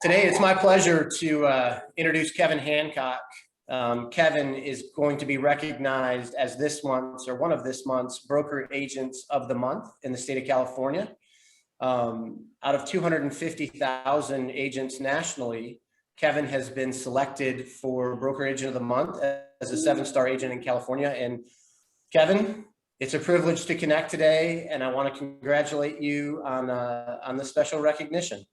Today, it's my pleasure to introduce Kevin Hancock. Kevin is going to be recognized as this month's or one of this month's broker agents of the month in the state of California. Out of 250,000 agents nationally, Kevin has been selected for broker agent of the month as a 7-star agent in California. And Kevin, it's a privilege to connect today, and I want to congratulate you on the special recognition.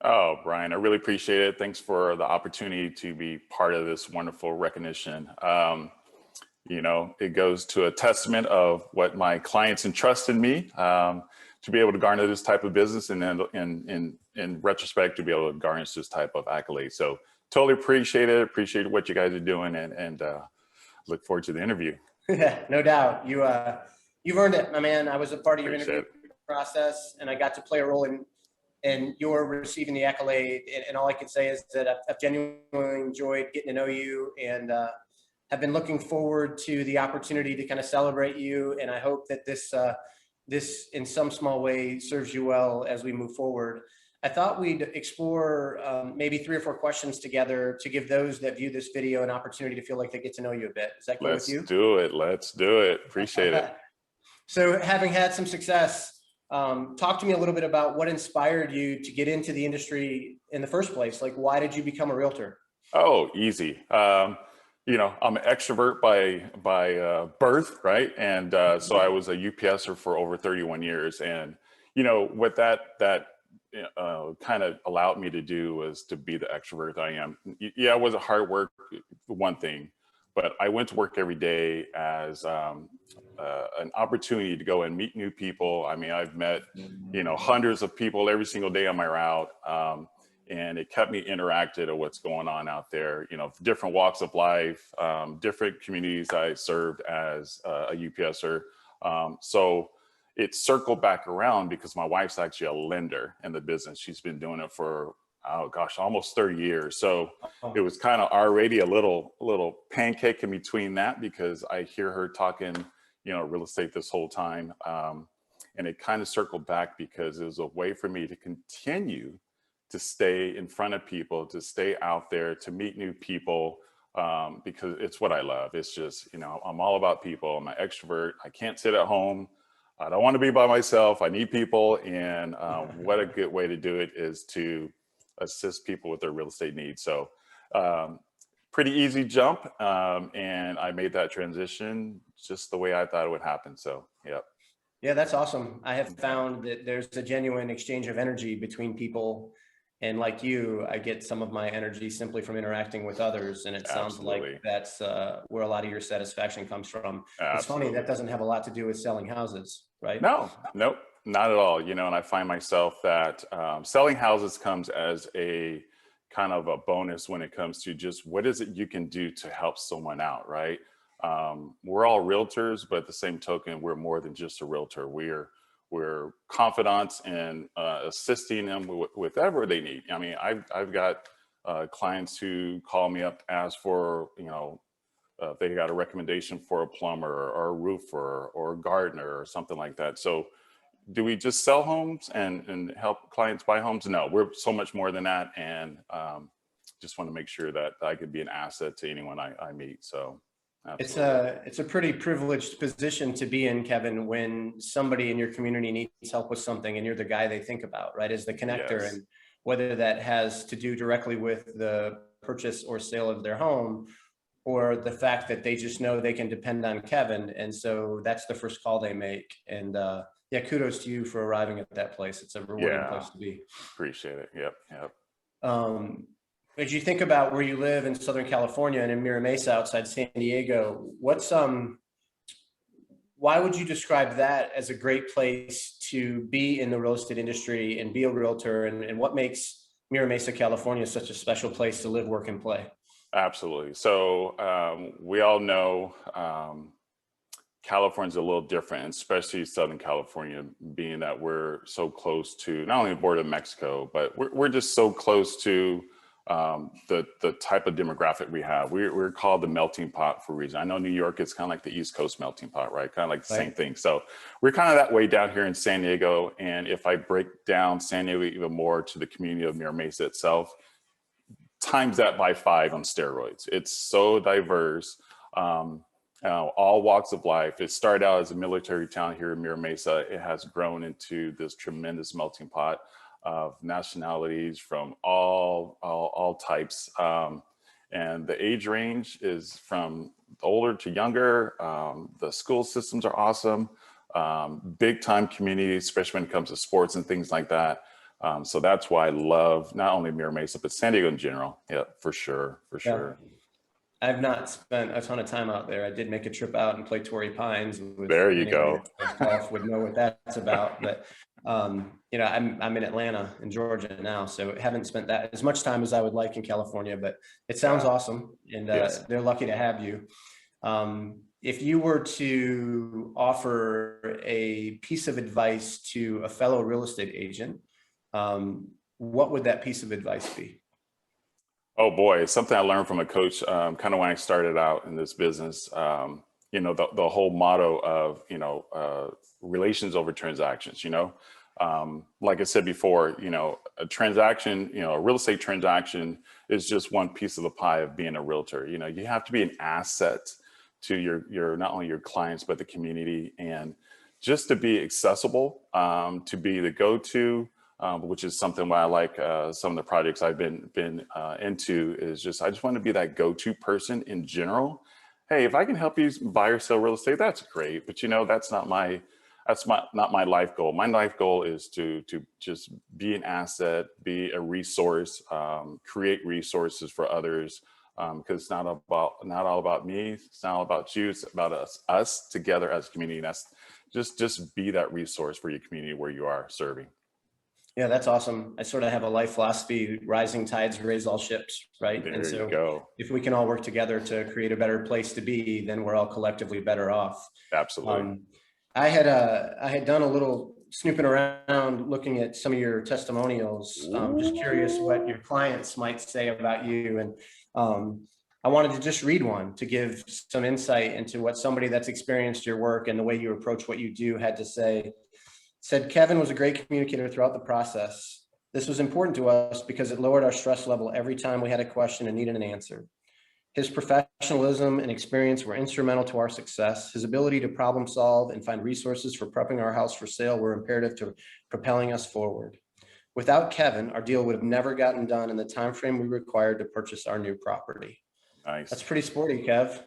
Oh, Brian, I really appreciate it. Thanks for the opportunity to be part of this wonderful recognition. It goes to a testament of what my clients entrust in me to be able to garner this type of business, and then in retrospect, to be able to garnish this type of accolade. So totally appreciate it. Appreciate what you guys are doing, and look forward to the interview. Yeah, no doubt. You've earned it, my man. I was a part of your interview process, and I got to play a role in your receiving the accolade. And all I can say is that I've genuinely enjoyed getting to know you, and have been looking forward to the opportunity to kind of celebrate you. And I hope that this in some small way serves you well as we move forward. I thought we'd explore maybe 3 or 4 questions together to give those that view this video an opportunity to feel like they get to know you a bit. Is that cool with you? Let's do it. Appreciate it. So, having had some success, talk to me a little bit about what inspired you to get into the industry in the first place. Like, why did you become a realtor? Oh, easy. I'm an extrovert by birth, right? And so I was a UPSer for over 31 years. And, what that kind of allowed me to do was to be the extrovert I am. Yeah, it was a hard work, one thing, but I went to work every day as an opportunity to go and meet new people. I mean, I've met, hundreds of people every single day on my route. And it kept me interacted of what's going on out there, different walks of life, different communities I served as a UPSer. So it circled back around because my wife's actually a lender in the business. She's been doing it for, oh gosh, almost 30 years. So it was kind of already a little pancake in between that, because I hear her talking, real estate this whole time. And it kind of circled back because it was a way for me to continue to stay in front of people, to stay out there, to meet new people, because it's what I love. It's just, I'm all about people. I'm an extrovert. I can't sit at home. I don't want to be by myself. I need people. And what a good way to do it is to assist people with their real estate needs. So pretty easy jump. And I made that transition just the way I thought it would happen. So, yeah. Yeah, that's awesome. I have found that there's a genuine exchange of energy between people. And like you, I get some of my energy simply from interacting with others. And it sounds like that's where a lot of your satisfaction comes from. It's funny, that doesn't have a lot to do with selling houses, right? Nope, not at all. And I find myself that selling houses comes as a kind of a bonus when it comes to just what is it you can do to help someone out, right? We're all realtors, but at the same token, we're more than just a realtor. We're confidants in assisting them with whatever they need. I mean, I've got clients who call me up, ask for, if they got a recommendation for a plumber or a roofer or a gardener or something like that. So do we just sell homes and help clients buy homes? No, we're so much more than that. And just want to make sure that I could be an asset to anyone I meet. So. Absolutely. It's a pretty privileged position to be in, Kevin, when somebody in your community needs help with something and you're the guy they think about, right? As the connector. Yes. And whether that has to do directly with the purchase or sale of their home, or the fact that they just know they can depend on Kevin. And so that's the first call they make. And yeah, kudos to you for arriving at that place. It's a rewarding place to be. Appreciate it. Yep. As you think about where you live in Southern California and in Mira Mesa outside San Diego, why would you describe that as a great place to be in the real estate industry and be a realtor? And what makes Mira Mesa, California such a special place to live, work, and play? Absolutely. So we all know California's a little different, especially Southern California, being that we're so close to not only the border of Mexico, but we're just so close to the type of demographic we have. We're called the melting pot for a reason. I know New York is kind of like the East Coast melting pot, right? Kind of like the same thing. So we're kind of that way down here in San Diego. And if I break down San Diego even more to the community of Mira Mesa itself, times that by 5 on steroids. It's so diverse. All walks of life. It started out as a military town here in Mira Mesa. It has grown into this tremendous melting pot of nationalities from all types. And the age range is from older to younger. The school systems are awesome. Big time community, especially when it comes to sports and things like that. So that's why I love not only Mira Mesa, but San Diego in general. Yeah, for sure, for sure. I've not spent a ton of time out there. I did make a trip out and play Torrey Pines. There you go. Golf would know what that's about. But you know, I'm in Atlanta in Georgia now, so haven't spent that as much time as I would like in California. But it sounds awesome, and they're lucky to have you. If you were to offer a piece of advice to a fellow real estate agent, what would that piece of advice be? Oh boy, it's something I learned from a coach kind of when I started out in this business. You know, the whole motto of, you know, relations over transactions, you know. Like I said before, you know, a transaction, you know, a real estate transaction is just one piece of the pie of being a realtor. You know, you have to be an asset to your not only your clients, but the community, and just to be accessible, to be the go-to. Which is something why I like some of the projects I've been into, is just, I just want to be that go-to person in general. Hey, if I can help you buy or sell real estate, that's great. But you know, that's not my life goal. My life goal is to just be an asset, be a resource, create resources for others. Because it's not all about me. It's not all about you. It's about us together as a community. And that's just be that resource for your community where you are serving. Yeah, that's awesome. I sort of have a life philosophy: rising tides raise all ships, right? There and so you go. if we can all work together to create a better place to be, then we're all collectively better off. Absolutely. I had done a little snooping around looking at some of your testimonials. Just curious what your clients might say about you. And I wanted to just read one to give some insight into what somebody that's experienced your work and the way you approach what you do had to say. Said, Kevin was a great communicator throughout the process. This was important to us because it lowered our stress level every time we had a question and needed an answer. His professionalism and experience were instrumental to our success. His ability to problem solve and find resources for prepping our house for sale were imperative to propelling us forward. Without Kevin, our deal would have never gotten done in the time frame we required to purchase our new property. Nice. That's pretty sporty, Kev.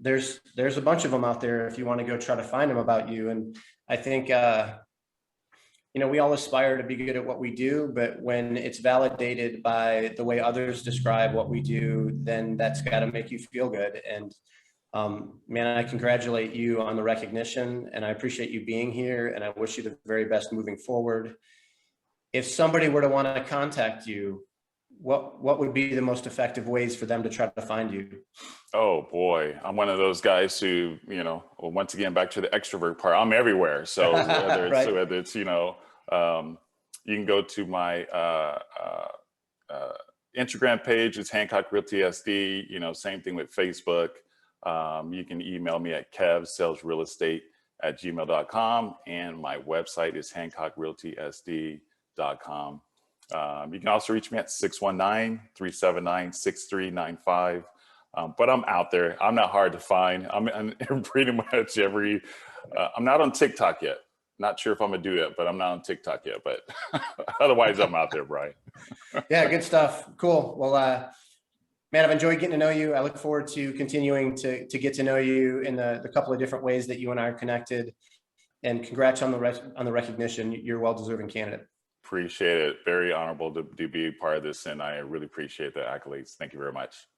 There's a bunch of them out there if you want to go try to find them about you. And I think, you know, we all aspire to be good at what we do, but when it's validated by the way others describe what we do, then that's got to make you feel good. And man, I congratulate you on the recognition, and I appreciate you being here, and I wish you the very best moving forward. If somebody were to want to contact you, what would be the most effective ways for them to try to find you? Oh boy, I'm one of those guys who, you know, well, once again, back to the extrovert part, I'm everywhere. So whether it's, you know, you can go to my Instagram page, it's Hancock Realty SD, you know, same thing with Facebook. You can email me at kevsalesrealestate@gmail.com, and my website is hancockrealtysd.com. You can also reach me at 619-379-6395. But I'm out there. I'm not hard to find. I'm pretty much I'm not on TikTok yet. Not sure if I'm gonna do that, but I'm not on TikTok yet. But otherwise, I'm out there, Brian. Yeah, good stuff. Cool. Well, man, I've enjoyed getting to know you. I look forward to continuing to get to know you in the couple of different ways that you and I are connected. And congrats on the recognition. You're a well-deserving candidate. Appreciate it. Very honorable to be a part of this, and I really appreciate the accolades. Thank you very much.